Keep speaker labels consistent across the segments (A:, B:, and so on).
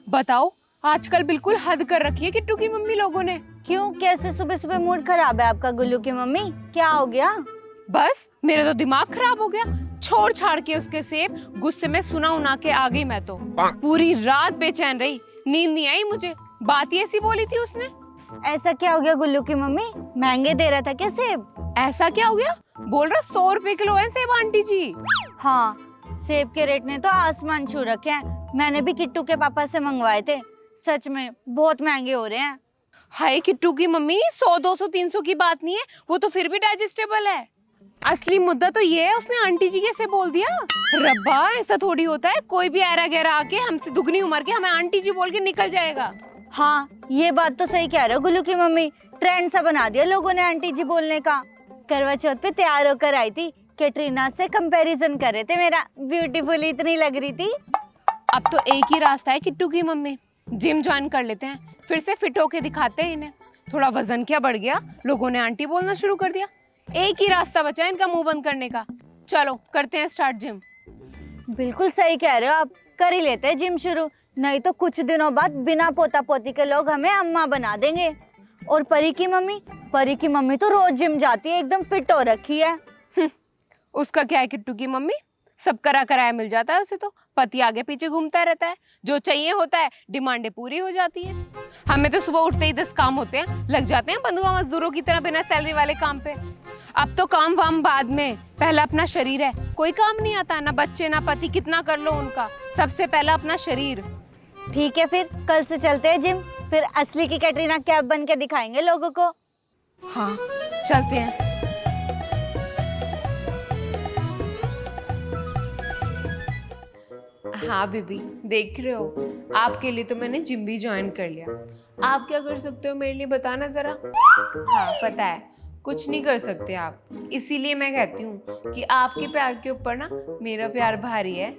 A: बताओ, आजकल बिल्कुल हद कर रखी है किट्टू की मम्मी लोगों ने।
B: क्यों, कैसे सुबह सुबह मूड खराब है आपका गुल्लू की मम्मी? क्या हो गया?
A: बस मेरा तो दिमाग खराब हो गया। छोड़ छाड़ के उसके सेब गुस्से में सुना उना के आ गई। मैं तो पूरी रात बेचैन रही, नींद नहीं आई मुझे। बात ही ऐसी बोली थी उसने।
B: ऐसा क्या हो गया गुल्लू की मम्मी? महंगे दे रहा था क्या सेब?
A: ऐसा क्या हो गया? बोल रहा 100 रुपए किलो है सेब आंटी जी।
B: हाँ, सेब के रेट ने तो आसमान छू रखे हैं। मैंने भी किट्टू के पापा से मंगवाए थे, सच में बहुत महंगे हो रहे हैं।
A: हाय किट्टू की मम्मी, 100 200 300 की बात नहीं है, वो तो फिर भी डाइजेस्टेबल है। असली मुद्दा तो ये है उसने आंटी जी कैसे बोल दिया। रब्बा, ऐसा थोड़ी होता है कोई भी ऐरा गैरा आके हमसे दुगनी उम्र के हमें आंटी जी बोल के निकल जाएगा।
B: हाँ, ये बात तो सही कह रहे हो गुल्लू की मम्मी। ट्रेंड सा बना दिया लोगों ने आंटी जी बोलने का। करवा चौथ पे तैयार होकर आई थी, कैटरीना से कंपैरिजन कर रहे थे मेरा, ब्यूटीफुल इतनी लग रही थी।
A: अब तो एक ही रास्ता है किट्टू की मम्मी, जिम ज्वाइन कर लेते हैं, फिर से फिट होके दिखाते हैं इन्हें। थोड़ा वजन क्या बढ़ गया, लोगों ने आंटी बोलना शुरू कर दिया। एक ही रास्ता बचा है इनका मुंह बंद करने का। चलो करते हैं स्टार्ट जिम।
B: बिल्कुल सही कह रहे हो आप, कर ही लेते हैं जिम शुरू। नहीं तो कुछ दिनों बाद बिना पोता पोती के लोग हमें अम्मा बना देंगे। और परी की मम्मी तो रोज जिम जाती है, एकदम फिट हो रखी है।
A: उसका क्या है किट्टू की मम्मी, सब करा कराया मिल जाता है उसे तो। पति आगे पीछे घूमता रहता है, जो चाहिए होता है, डिमांडें पूरी हो जाती है। हमें तो सुबह उठते ही 10 काम होते हैं, लग जाते हैं बंधुआ मजदूरों की तरह बिना सैलरी वाले काम पे। अब तो काम वाम बाद में, पहला अपना शरीर है। कोई काम नहीं आता, ना बच्चे ना पति, कितना कर लो उनका, सबसे पहला अपना शरीर।
B: ठीक है, फिर कल से चलते हैं जिम, फिर असली की कैटरीना कैफ बन के दिखाएंगे लोगों को।
A: हाँ चलते हैं। हाँ बेबी, देख रहे हो, आपके लिए तो मैंने जिम भी ज्वाइन कर लिया। आप क्या कर सकते हो मेरे लिए, बताना जरा। हाँ पता है, कुछ नहीं कर सकते आप, इसीलिए मैं कहती हूँ कि आपके प्यार के ऊपर ना मेरा प्यार भारी है।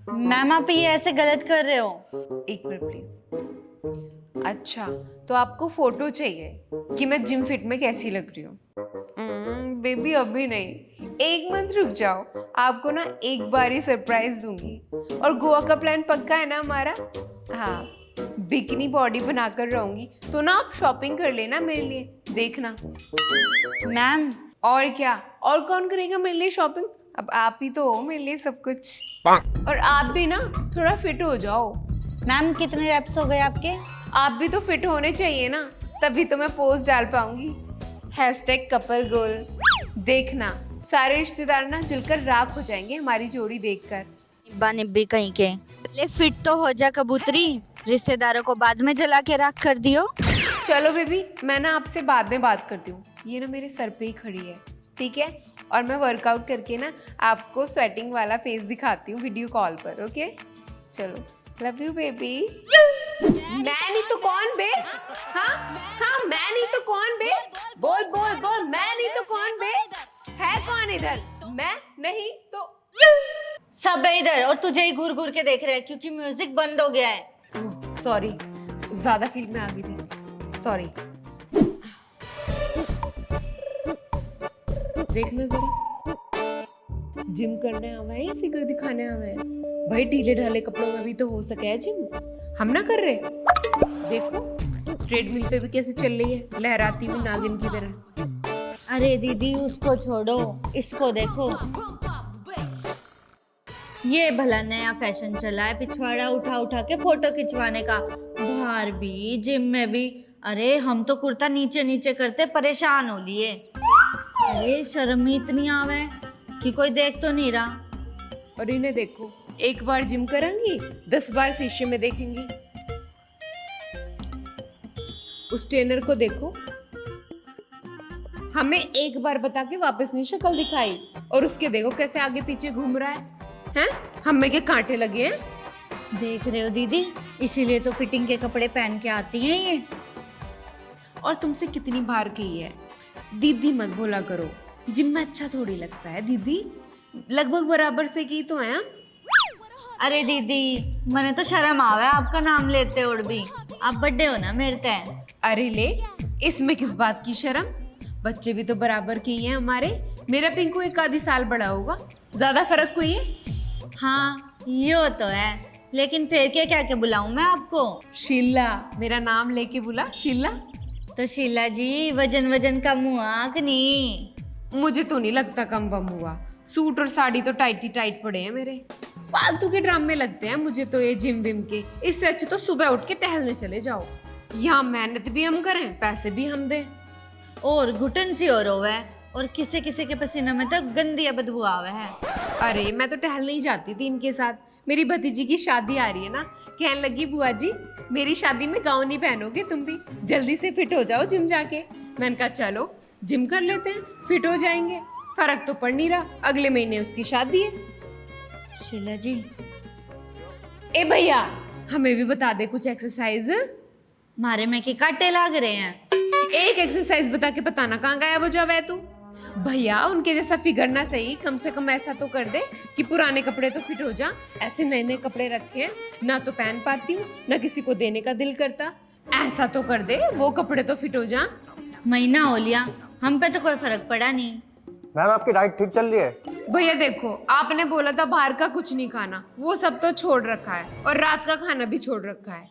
B: मैम, आप ये ऐसे गलत कर रहे हो।
A: एक मिनट प्लीज। अच्छा, तो आपको फोटो चाहिए कि मैं जिम फिट में कैसी लग रही हूँ? बेबी अभी नहीं, 1 मंथ रुक जाओ, आपको ना एक बार ही सरप्राइज दूंगी। और गोवा का प्लान पक्का है ना हमारा? हाँ, बिकनी बॉडी बनाकर रहूंगी, तो ना आप शॉपिंग कर लेना मेरे लिए, देखना।
B: मैम,
A: और क्या, और कौन करेगा मेरे लिए शॉपिंग? अब आप ही तो हो मेरे लिए सब कुछ। और आप भी ना थोड़ा फिट हो जाओ।
B: मैम कितने रेप्स हो गए आपके?
A: आप भी तो फिट होने चाहिए ना, तभी तो मैं पोस्ट डाल पाऊंगी। #कपल गोल। देखना, सारे रिश्तेदार ना जलकर राख हो जाएंगे हमारी जोड़ी देखकर।
B: निब्बा निब्बी कहीं के। ले फिट तो हो जा कबूतरी, रिश्तेदारों को बाद में जला के राख कर दियो।
A: चलो बेबी, मैं ना आपसे बाद में बात करती हूँ, ये ना मेरे सर पे ही खड़ी है, ठीक है? और मैं वर्कआउट करके ना आपको स्वेटिंग वाला फेस दिखाती हूँ वीडियो कॉल पर, ओके? चलो, लव यू बेबी। मैं नहीं तो कौन बे? हाँ हाँ, मैं नहीं तो कौन बे? बोल बोल बोल, मैं नहीं तो कौन बे? है कौन इधर? मैं नहीं तो।
B: सब है इधर और तुझे ही घूर घूर के देख रहे हैं क्योंकि म्यूजिक बंद हो गया है।
A: सॉरी, ज्यादा फील में आ गई थी, सॉरी। देखना जरा, जिम करने आवा है या फिगर दिखाने आवा है? भाई ढीले ढाले कपड़ों में भी तो हो सके है जिम, हम ना कर रहे। देखो ट्रेडमिल पे भी कैसे चल रही है, लहराती हुई नागिन की तरह।
B: अरे दीदी उसको छोड़ो, इसको देखो, ये भला नया फैशन चला है पिछवाड़ा उठा उठा के फोटो खिंचवाने का, बाहर भी जिम में भी। अरे हम तो कुर्ता नीचे नीचे करते परेशान हो लिए। अरे शर्म ही इतनी आवे कि कोई देख तो नहीं रहा।
A: और इन्हें देखो, एक बार जिम करेंगी 10 बार शीशे में देखेंगी। उस ट्रेनर को देखो, हमें एक बार बता के वापस नहीं शक्ल दिखाई, और उसके देखो कैसे आगे पीछे घूम रहा है। हैं? हमें के कांटे लगे हैं।
B: देख रहे हो दीदी, इसीलिए तो फिटिंग के कपड़े पहन के आती हैं ये।
A: और तुमसे कितनी बार कही है, दीदी मत बोला करो, जिम में अच्छा थोड़ी लगता है दीदी, लगभग बराबर से की तो है।
B: अरे दीदी, मैंने तो शर्म आवे आपका नाम लेते और भी, आप बड्डे हो ना मेरे तय।
A: अरे ले, इसमें किस बात की शर्म, बच्चे भी तो बराबर के ही हैं हमारे। मेरा पिंकू 1 आधी साल बड़ा होगा, ज्यादा फर्क कोई है?
B: हाँ ये तो है, लेकिन फिर क्या क्या बुलाऊं मैं आपको?
A: शीला, मेरा नाम लेके बुला शीला।
B: तो शीला जी, वजन वजन कम हुआ कि नहीं?
A: मुझे तो नहीं लगता कम बम हुआ। सूट और साड़ी तो टाइट ही टाइट पड़े हैं मेरे। फालतू के ड्रामे लगते हैं मुझे तो ये जिम विम के। इससे अच्छे तो सुबह उठ के टहलने चले जाओ। यहाँ मेहनत भी हम करें, पैसे भी हम दें।
B: और घुटन सी और होवे है, और किसे किसे के पसीने में तो गंदी बदबू आवे है।
A: अरे मैं तो टहलने ही जाती थी इनके साथ। मेरी भतीजी की शादी आ रही है ना, कहने लगी बुआ जी मेरी शादी में गाउन ही पहनोगे तुम भी, जल्दी से फिट हो जाओ जिम जाके। मैंने कहा चलो जिम कर लेते हैं, फिट हो जाएंगे। फर्क तो पड़ नहीं रहा, अगले महीने उसकी शादी है।
B: शीला जी,
A: ए भैया हमें भी बता दे कुछ एक्सरसाइज।
B: मारे में के कांटे लाग रहे हैं।
A: एक एक्सरसाइज बता के पता ना कहाँ गायब हो जावे तू। भैया उनके जैसा फिगर ना सही, कम से कम ऐसा तो कर दे कि पुराने कपड़े तो फिट हो जा। ऐसे नए नए कपड़े रखे हैं ना, तो पहन पाती हूँ ना किसी को देने का दिल करता। ऐसा तो कर दे वो कपड़े तो फिट हो जा।
B: महीना हो लिया, हम पे तो कोई फर्क पड़ा नहीं।
C: मैम आपकी डाइट ठीक चल रही है?
A: भैया देखो, आपने बोला था बाहर का कुछ नहीं खाना, वो सब तो छोड़ रखा है, और रात का खाना भी छोड़ रखा है।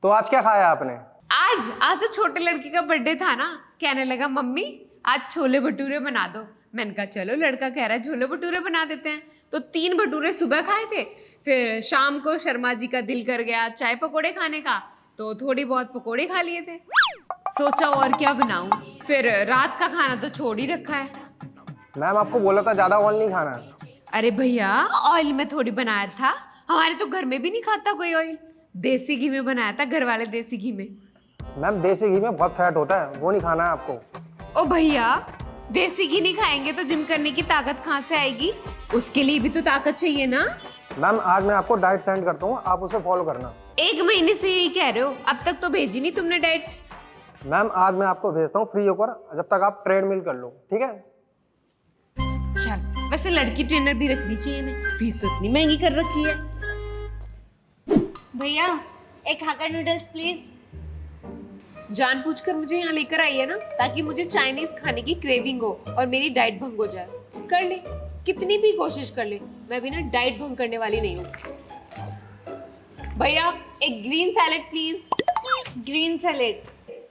C: तो आज क्या खाया आपने?
A: आज तो छोटे लड़के का बर्थडे था ना, कहने लगा मम्मी आज छोले भटूरे बना दो। मैंने कहा चलो लड़का कह रहा है छोले भटूरे बना देते हैं। तो 3 भटूरे सुबह खाए थे, फिर शाम को शर्मा जी का दिल कर गया चाय पकोड़े खाने का, तो थोड़ी बहुत पकोड़े खा लिए थे। सोचा और क्या बनाऊं, फिर रात का खाना तो छोड़ ही रखा है।
C: मैम आपको बोला था ज्यादा ऑयल नहीं खाना है।
A: अरे भैया ऑयल में थोड़ी बनाया था, हमारे तो घर में भी नहीं खाता कोई ऑयल। देसी घी में बनाया था, घर वाले देसी घी में।
C: मैम देसी घी में बहुत फैट होता है, वो नहीं खाना है आपको।
A: ओ भैया देसी घी नहीं खाएंगे तो जिम करने की ताकत कहाँ से आएगी? उसके लिए भी तो ताकत चाहिए ना।
C: मैम आज मैं आपको डाइट सेंड करता हूँ, आप उसे फॉलो करना।
A: 1 महीने से यही कह रहे हो, अब तक तो भेजी नहीं तुमने डाइट।
C: मैम आज मैं आपको भेजता हूँ फ्री होकर, जब तक आप ट्रेडमिल कर लो, ठीक है?
A: चल वैसे लड़की ट्रेनर भी रखनी चाहिए ना, फीस तो इतनी महंगी कर रखी है।
B: भैया एक हाक्का नूडल्स प्लीज।
A: जानबूझकर मुझे यहाँ लेकर आई है ना, ताकि मुझे चाइनीज खाने की क्रेविंग हो और मेरी डाइट भंग हो जाए। कर ले, कितनी भी कोशिश कर ले, मैं भी ना डाइट भंग करने वाली नहीं हूँ। भैया एक green salad please.
B: Green salad?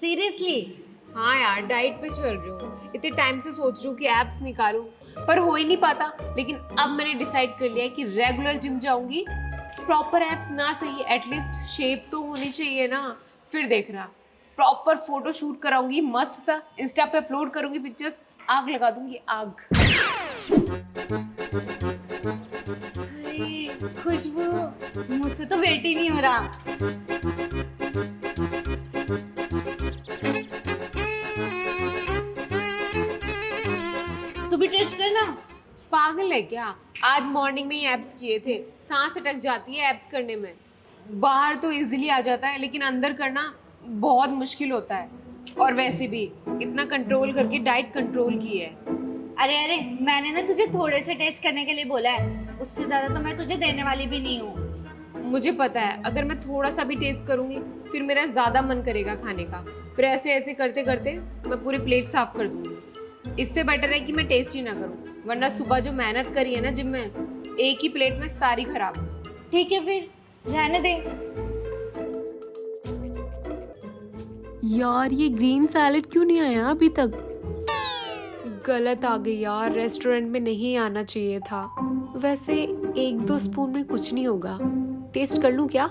B: Seriously?
A: हाँ यार डाइट पे चल रही हूँ, इतने टाइम से सोच रही हूँ कि एब्स निकालूं, पर हो ही नहीं पाता। लेकिन अब मैंने डिसाइड कर लिया है कि रेगुलर जिम जाऊंगी। प्रॉपर एब्स ना सही, एटलीस्ट शेप तो होनी चाहिए ना। फिर देख रहा, प्रॉपर फोटो शूट कराऊंगी मस्त सा, इंस्टा पे अपलोड करूंगी पिक्चर्स, आग लगा दूंगी आग।
B: खुशबू, मुझसे तो वेट ही नहीं हो रहा। तू भी टेस्ट करना।
A: पागल है क्या? आज मॉर्निंग में ही एब्स किए थे, सांस अटक जाती है एब्स करने में। बाहर तो इजीली आ जाता है, लेकिन अंदर करना बहुत मुश्किल होता है। और वैसे भी इतना कंट्रोल करके डाइट कंट्रोल की है।
B: अरे मैंने ना तुझे थोड़े से टेस्ट करने के लिए बोला है, उससे ज्यादा तो मैं तुझे देने वाली भी नहीं हूँ।
A: मुझे पता है अगर मैं थोड़ा सा भी टेस्ट करूंगी फिर मेरा ज्यादा मन करेगा खाने का, फिर ऐसे ऐसे करते करते मैं पूरी प्लेट साफ कर दूंगी। इससे बेटर है कि मैं टेस्ट ही ना करूं, वरना सुबह जो मेहनत करी है ना जिम में, एक ही प्लेट में सारी खराब।
B: ठीक है फिर रहने दे।
A: यार ये ग्रीन सैलेड क्यों नहीं आया अभी तक? गलत आ गई यार, रेस्टोरेंट में नहीं आना चाहिए था। वैसे 1-2 स्पून में कुछ नहीं होगा, टेस्ट कर लूं क्या?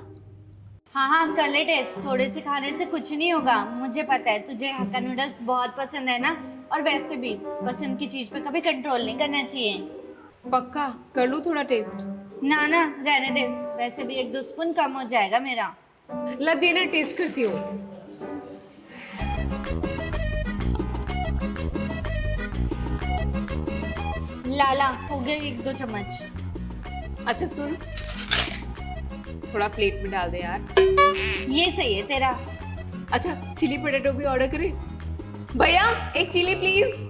B: हाँ कर ले टेस्ट, थोड़े से खाने से कुछ नहीं होगा। मुझे पता है तुझे हक्का नूडल्स बहुत पसंद है ना, और वैसे भी पसंद की चीज पे कभी कंट्रोल नहीं करना चाहिए।
A: पक्का कर लूं थोड़ा टेस्ट?
B: ना रहने दे, वैसे भी 1-2 स्पून कम हो जाएगा मेरा।
A: ला देना, टेस्ट करती हूँ।
B: लाला हो गया 1-2 चम्मच।
A: अच्छा सुन, थोड़ा प्लेट में डाल दे यार।
B: ये सही है तेरा।
A: अच्छा चिली पोटैटो भी ऑर्डर करें? भैया एक chilli please.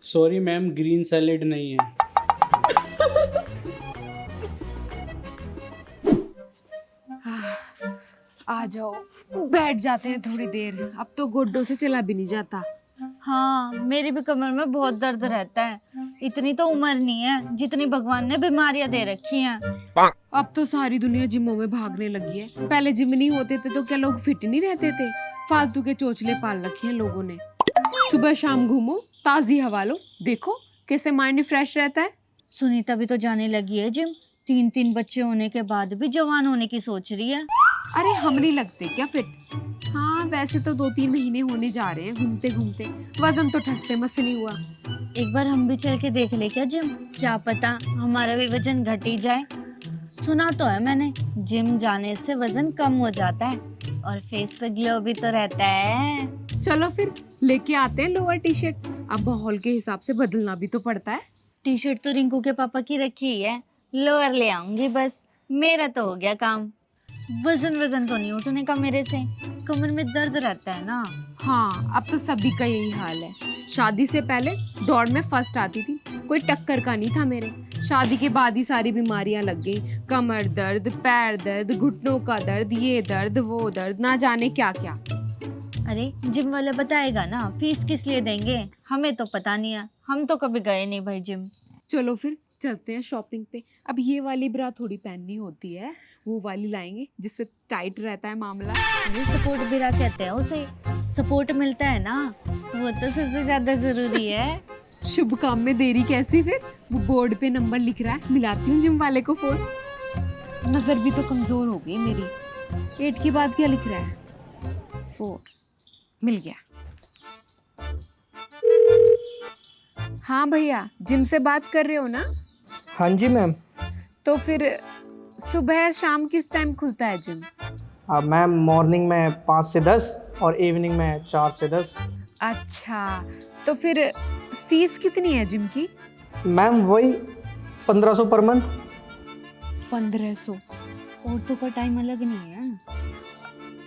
D: Sorry ma'am, green salad नहीं है।
A: आ जाओ, बैठ जाते हैं थोड़ी देर, अब तो गोड्डों से चला भी नहीं जाता।
B: हाँ, मेरी भी कमर में बहुत दर्द रहता है। इतनी तो उम्र नहीं है जितनी भगवान ने बीमारियां दे रखी हैं।
A: अब तो सारी दुनिया जिमों में भागने लगी है। पहले जिम नहीं होते थे तो क्या लोग फिट नहीं रहते थे? फालतू के चोचले पाल रखे हैं लोगों ने। सुबह शाम घूमो, ताजी हवा लो, देखो कैसे माइंड फ्रेश रहता है।
B: सुनीता भी तो जाने लगी है जिम। 3 बच्चे होने के बाद भी जवान होने की सोच रही है।
A: अरे हम नहीं लगते क्या फिट? हाँ वैसे तो 2-3 महीने होने जा रहे हैं घूमते घूमते। वजन तो ठस से मस नहीं हुआ।
B: एक बार हम भी चल के देख ले क्या जिम? क्या पता हमारा भी वजन घट ही जाए। सुना तो है मैंने, जिम जाने से वजन कम हो जाता है और फेस पे ग्लो भी तो रहता है।
A: चलो फिर लेके आते हैं लोअर टी शर्ट। अब माहौल के हिसाब से बदलना भी तो पड़ता है।
B: टी शर्ट तो रिंकू के पापा की रखी ही है, लोअर ले आऊंगी बस। मेरा तो हो गया काम। वजन तो नहीं उठने का मेरे से, कमर में दर्द रहता है ना।
A: हाँ अब तो सभी का यही हाल है। शादी से पहले दौड़ में फर्स्ट आती थी, कोई टक्कर का नहीं था मेरे। शादी के बाद ही सारी बीमारियां लग गई। कमर दर्द, पैर दर्द, घुटनों का दर्द, ये दर्द वो दर्द, ना जाने क्या क्या।
B: अरे जिम वाला बताएगा ना, फीस किस लिए देंगे? हमें तो पता नहीं है, हम तो कभी गए नहीं भाई जिम।
A: चलो फिर चलते हैं शॉपिंग पे। अब ये वाली ब्रा थोड़ी पहननी होती है, वो वाली लाएंगे जिससे टाइट रहता है मामला।
B: ये सपोर्ट बिरा कहते हैं उसे। सपोर्ट मिलता है ना, वो तो सबसे ज्यादा जरूरी है।
A: शुभ काम में देरी कैसी फिर? वो बोर्ड पे नंबर लिख रहा है, मिलाती हूँ जिम वाले को फोन। नजर भी तो कमजोर हो गई मेरी। 8 के बाद क्या लिख रहा है? 4। मिल गया। हाँ भैया, जिम से बात कर रहे हो ना?
C: हाँ जी मैम।
A: तो फिर सुबह शाम किस टाइम खुलता है जिम?
C: मैम मॉर्निंग में 5 से 10 और इवनिंग में 4 से 10।
A: अच्छा, तो फिर फीस कितनी है जिम की?
C: मैम वही 1500 पर मंथ।
A: 1500।
B: औरतों का टाइम अलग नहीं है।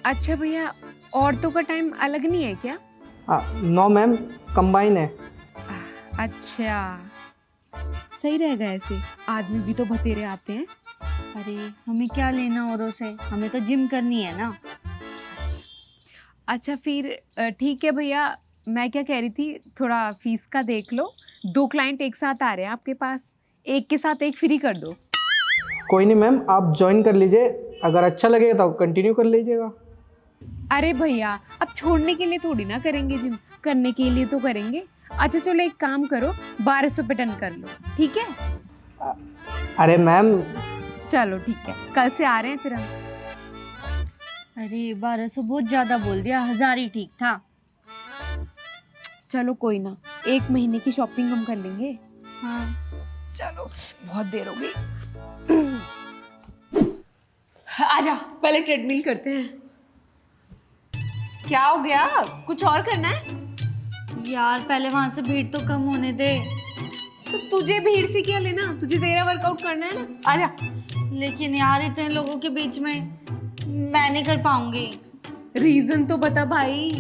A: अच्छा भैया, औरतों का टाइम अलग नहीं है क्या?
C: नो मैम, कंबाइन है।
A: अच्छा, सही रहेगा ऐसे। आदमी भी तो बतेरे आते हैं।
B: अरे हमें क्या लेना औरों से, हमें तो जिम करनी है ना।
A: अच्छा फिर ठीक है भैया। मैं क्या कह रही थी, थोड़ा फीस का देख लो। 2 क्लाइंट एक साथ आ रहे हैं आपके पास, एक के साथ एक फ्री कर दो।
C: कोई नहीं मैम, आप ज्वाइन कर लीजिए, अगर अच्छा लगेगा तो कंटिन्यू कर लीजिएगा।
A: अरे भैया, अब छोड़ने के लिए थोड़ी ना करेंगे जिम, करने के लिए तो करेंगे। अच्छा चलो एक काम करो, 1200 पे डन कर लो, ठीक है?
C: अरे मैम,
A: चलो ठीक है, कल से आ रहे हैं फिर हम।
B: अरे 1200 बहुत ज्यादा बोल दिया, 1000 ही ठीक था।
A: चलो कोई ना, 1 महीने की शॉपिंग हम कर लेंगे।
B: हाँ
A: चलो बहुत देर हो गई। आजा, पहले ट्रेडमिल करते हैं। क्या हो गया? कुछ और करना है?
B: यार पहले वहां से भीड़ तो कम होने दे।
A: तो तुझे भीड़ से क्या लेना? तुझे तेरा वर्कआउट करना है ना, आजा।
B: लेकिन यार इतने लोगों के बीच में मैं नहीं कर पाऊंगी।
A: रीजन तो बता भाई।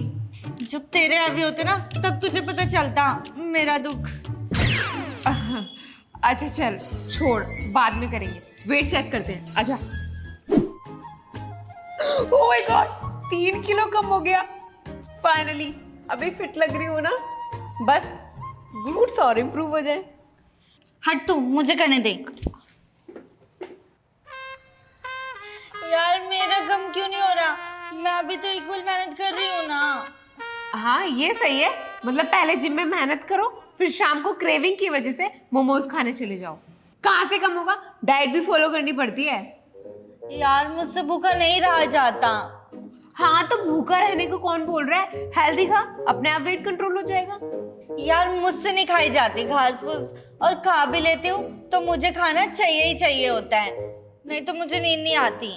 B: जब तेरे हैवी होते ना तब तुझे पता चलता मेरा दुख।
A: अच्छा चल छोड़, बाद में करेंगे। वेट चेक करते हैं, आजा। ओह माय गॉड, 3 किलो कम हो गया फाइनली। अभी फिट लग रही हो ना? बस ग्लूट्स और इम्प्रूव हो जाए।
B: हट तू, मुझे करने दे। यार मेरा कम क्यों नहीं हो रहा? मैं अभी तो इक्वल मेहनत कर रही हूँ ना।
A: हाँ ये सही है। मतलब पहले जिम में मेहनत करो, फिर शाम को क्रेविंग की वजह से मोमोज खाने चले जाओ। कहाँ से कम होगा? डाइट भी फॉलो करनी पड़ती है।
B: यार मुझसे भूखा नहीं रहा जाता।
A: हाँ तो भूखा रहने को कौन बोल रहा है? हेल्दी खा, अपने आप वेट कंट्रोल हो जाएगा।
B: यार मुझसे नहीं खाई जाती घास फूस, और खा भी लेती हूँ तो मुझे खाना चाहिए ही चाहिए होता है, नहीं तो मुझे नींद नहीं आती।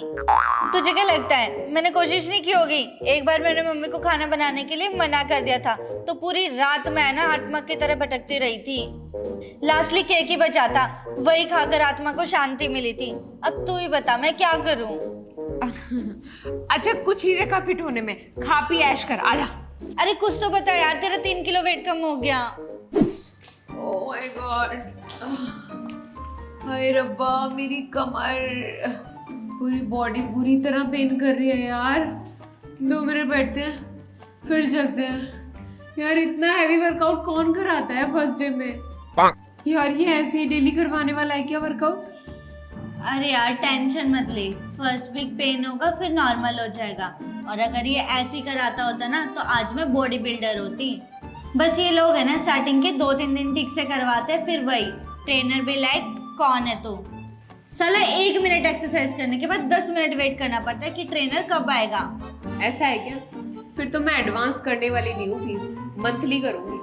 B: तुझे क्या लगता है मैंने कोशिश नहीं की होगी? एक बार मैंने मम्मी को खाना बनाने के लिए मना कर दिया था तो पूरी रात मैं ना आत्मा की तरह भटकती रही थी। लास्टली केक ही बचा था, वही खाकर आत्मा को शांति मिली थी। अब तू ही बता मैं क्या करूं?
A: अच्छा कुछ ही रखा फिट होने में, खा पी ऐश कर, आजा।
B: अरे कुछ तो बता यार, तेरा 3 किलो वेट कम हो गया।
A: ओह माय गॉड, हाय रब्बा, मेरी कमर, पूरी बॉडी पूरी तरह पेन कर रही है यार। 2 मिनट बैठते हैं फिर चलते हैं। यार इतना हैवी वर्कआउट कौन कराता है फर्स्ट डे में? यार ये ऐसे ही डेली करवाने वाला है क्या वर्कआउट?
B: अरे यार टेंशन मत ले, फर्स्ट वीक पेन होगा फिर नॉर्मल हो जाएगा। और अगर ये ऐसे ही कराता होता ना तो आज मैं बॉडी बिल्डर होती। बस ये लोग है ना स्टार्टिंग के 2-3 दिन ठीक से करवाते फिर वही ट्रेनर भी लाइक कौन है तू। साला 1 मिनट एक्सरसाइज करने के बाद 10 मिनट वेट करना पड़ता है कि ट्रेनर कब आएगा।
A: ऐसा है क्या? फिर तो मैं एडवांस करने वाली नहीं हूँ, फीस मंथली करूंगी।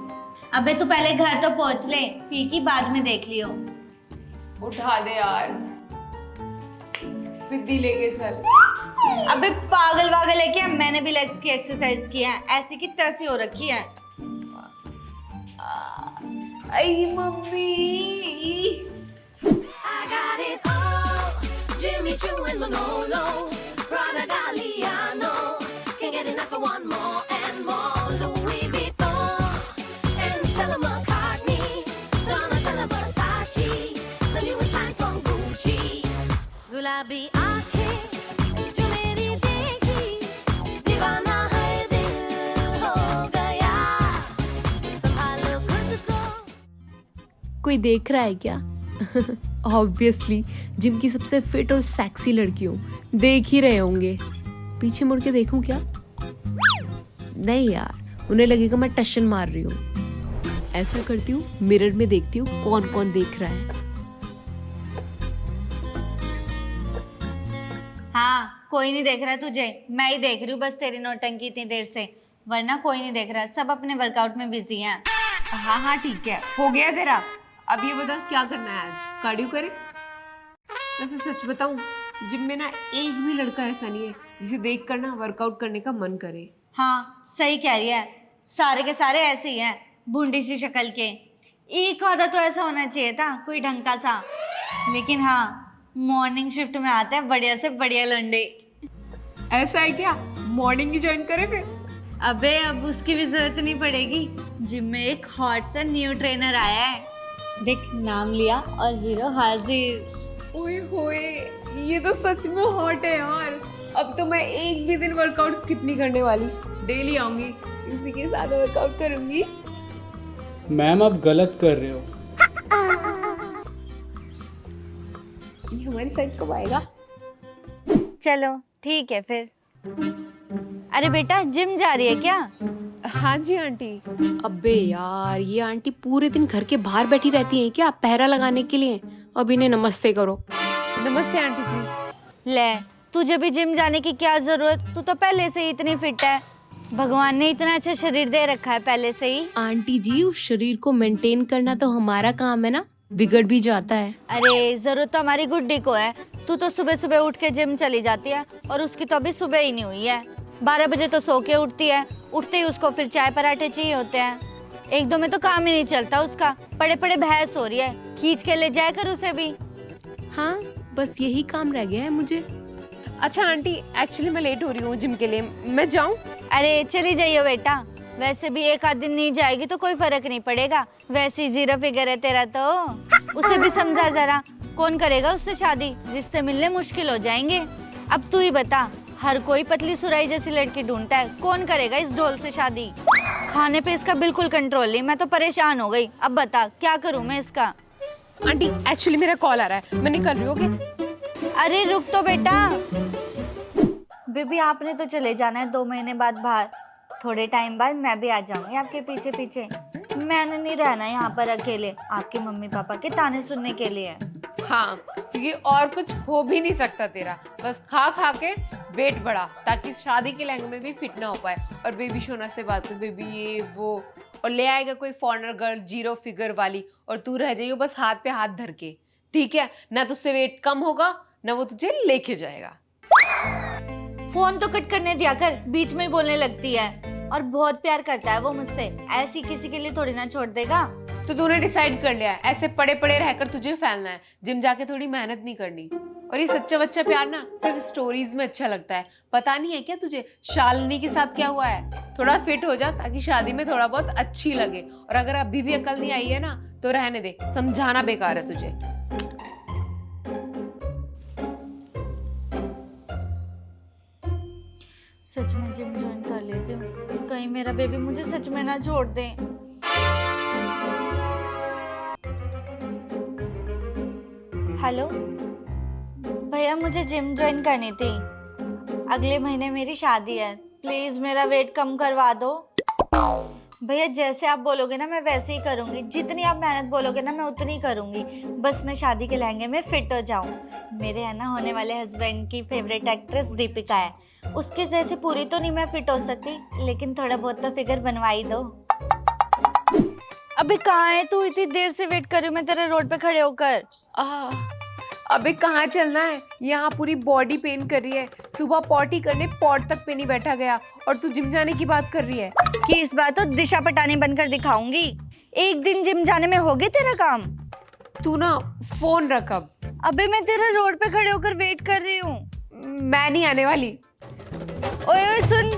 B: अबे तू पहले घर तो पहुंच ले, फी की बाद में देख लियो।
A: उठा दे यार, विद्दी लेके चल।
B: अबे पागल वागल है क्या? मैंने भी लेग्स की एक्सरसाइज की है, ऐसी की तैसी हो रखी है। आई mummy.
E: I got it all. Jimmy Choo and Manolo, Prada Galliano. Can't get enough of one more and more. Louis Vuitton and Stella McCartney. Donatella Versace, the newest line from Gucci. Gulabi aankhein jo meri dekhi, दीवाना है दिल हो गया. संभालो खुद को.
A: कोई देख रहा है क्या? ऑब्वियसली जिम की सबसे फिट और सेक्सी लड़की हूँ, देख ही रहे होंगे। पीछे मुड़ के देखूं क्या? नहीं यार, उन्हें लगेगा मैं टशन मार रही हूँ। ऐसा करती हूँ, मिरर में देखती हूँ कौन कौन देख रहा है।
B: हाँ, कोई नहीं देख रहा तुझे, मैं ही देख रही हूँ बस तेरी नौटंकी इतनी देर से, वरना कोई नहीं देख रहा, सब अपने वर्कआउट में बिजी हैं।
A: हाँ हाँ ठीक है, हो गया तेरा। अब ये बता क्या करना है आज? कार्डियो करे? वैसे सच बताऊं, जिम में ना एक भी लड़का ऐसा नहीं है जिसे देख कर ना वर्कआउट करने का मन करे।
B: हाँ सही कह रही है, सारे के सारे ऐसे ही हैं, भूंडी सी शक्ल के। एक आधा तो ऐसा होना चाहिए था, कोई ढंग का सा। लेकिन हाँ, मॉर्निंग शिफ्ट में आते हैं बढ़िया से बढ़िया लंडे।
A: ऐसा है क्या? मॉर्निंग ही ज्वाइन करे फिर?
B: अबे अब उसकी भी जरूरत नहीं पड़ेगी, जिम में एक हॉट सा न्यू ट्रेनर आया है। देख, नाम लिया और हीरो हाजिर।
A: ओए होए, ये तो सच में हॉट है यार। अब तो मैं एक भी दिन वर्कआउट स्किप नहीं करने वाली, डेली आऊंगी, इसी के साथ वर्कआउट करूंगी।
D: मैम आप गलत कर रहे हो।
A: ये हमारी साइड कब आएगा?
B: चलो ठीक है फिर। अरे बेटा, जिम जा रही है क्या?
A: हाँ जी आंटी। अबे यार, ये आंटी पूरे दिन घर के बाहर बैठी रहती हैं क्या पहरा लगाने के लिए? अब इन्हें नमस्ते करो। नमस्ते आंटी जी।
B: ले, तुझे भी जिम जाने की क्या जरूरत, तू तो पहले से ही इतनी फिट है, भगवान ने इतना अच्छा शरीर दे रखा है पहले से ही।
A: आंटी जी, उस शरीर को मेंटेन करना तो हमारा काम है ना, बिगड़ भी जाता है।
B: अरे जरूरत तो हमारी गुड्डी को है, तू तो सुबह सुबह उठ के जिम चली जाती है और उसकी तो अभी सुबह ही नहीं हुई है। 12 बजे तो सो के उठती है, उठते ही उसको फिर चाय पराठे चाहिए होते हैं। एक दो में तो काम ही नहीं चलता उसका, पड़े पड़े बहस हो रही है, खींच के ले जाया कर उसे भी।
A: हाँ, बस यही काम रह गया है मुझे। अच्छा आंटी, एक्चुअली मैं लेट हो रही हूँ जिम के लिए, मैं जाऊँ?
B: अरे चली जाइए बेटा, वैसे भी एक आध दिन नहीं जाएगी तो कोई फर्क नहीं पड़ेगा, वैसे ही 0 फिगर है तेरा तो। उसे भी समझा जरा, कौन करेगा उससे शादी, रिश्ते मिलने मुश्किल हो जाएंगे। अब तू ही बता, हर कोई पतली सुराई जैसी लड़की ढूंढता है, कौन करेगा इस ढोल से शादी? खाने पे इसका बिल्कुल कंट्रोल नहीं, मैं तो परेशान हो गई। अब बता क्या करूं मैं इसका?
A: आंटी एक्चुअली मेरा कॉल आ रहा है, मैं निकल रही हूँ। ओके?
B: अरे रुक तो बेटा। बेबी आपने तो चले जाना है 2 महीने बाद बाहर, थोड़े टाइम बाद मैं भी आ जाऊंगी आपके पीछे पीछे। मैंने नहीं रहना यहाँ पर अकेले, आपके मम्मी पापा के ताने सुनने के लिए।
A: हाँ, क्योंकि और कुछ हो भी नहीं सकता तेरा, बस खा खा के वेट बढ़ा ताकि शादी के लहंगे में भी फिट ना हो पाए। और बेबी शोना से बात कर, बेबी ये वो, और ले आएगा कोई फॉरेनर गर्ल 0 फिगर वाली, और तू रह जाइयो बस हाथ पे हाथ धर के। ठीक है ना? तुझसे वेट कम होगा ना वो तुझे लेके जाएगा।
B: फोन तो कट करने दिया कर, बीच में ही बोलने लगती है, और बहुत प्यार करता है वो मुझसे, ऐसी किसी के लिए थोड़ी ना छोड़ देगा।
A: तो तूने डिसाइड कर लिया है ऐसे पड़े पड़े रहकर तुझे फैलना है, जिम जाके थोड़ी मेहनत नहीं करनी। और ये सच्चा बच्चा प्यार ना सिर्फ स्टोरीज में अच्छा लगता है। पता नहीं है क्या तुझे शालिनी के साथ क्या हुआ है? थोड़ा फिट हो जा ताकि शादी में थोड़ा बहुत अच्छी लगे। और अगर अभी भी अकल नहीं आई है ना तो रहने दे, समझाना बेकार है तुझे।
B: सच में जिम ज्वाइन कर लेती हूँ, कहीं मेरा बेबी मुझे सच में ना छोड़ दे। हेलो भैया, मुझे जिम ज्वाइन करनी थी। अगले महीने मेरी शादी है, प्लीज मेरा वेट कम करवा दो। भैया जैसे आप बोलोगे ना मैं वैसे ही करूंगी, जितनी आप मेहनत बोलोगे ना मैं उतनी करूंगी। बस मैं शादी के लहंगे में फिट हो जाऊं। मेरे है ना होने वाले हस्बैंड की फेवरेट एक्ट्रेस दीपिका है, उसके जैसे पूरी तो नहीं मैं फिट हो सकती, लेकिन थोड़ा बहुत तो फिगर बनवा ही दो। अबे कहाँ है तू? इतनी देर से वेट कर रही हूँ मैं तेरे रोड पे खड़े होकर।
A: अबे कहाँ चलना है, यहाँ पूरी बॉडी पेन कर रही है। सुबह पॉटी करने पॉट तक पे नहीं बैठा गया और तू जिम जाने की बात कर रही है।
B: कि इस बार तो दिशा पटानी बनकर दिखाऊंगी। एक दिन जिम जाने में हो गया तेरा काम।
A: तू ना फोन रख अब।
B: अबे मैं तेरा रोड पे खड़े होकर वेट कर रही हूँ।
A: मैं नहीं आने वाली।
B: ओए ओए सुन,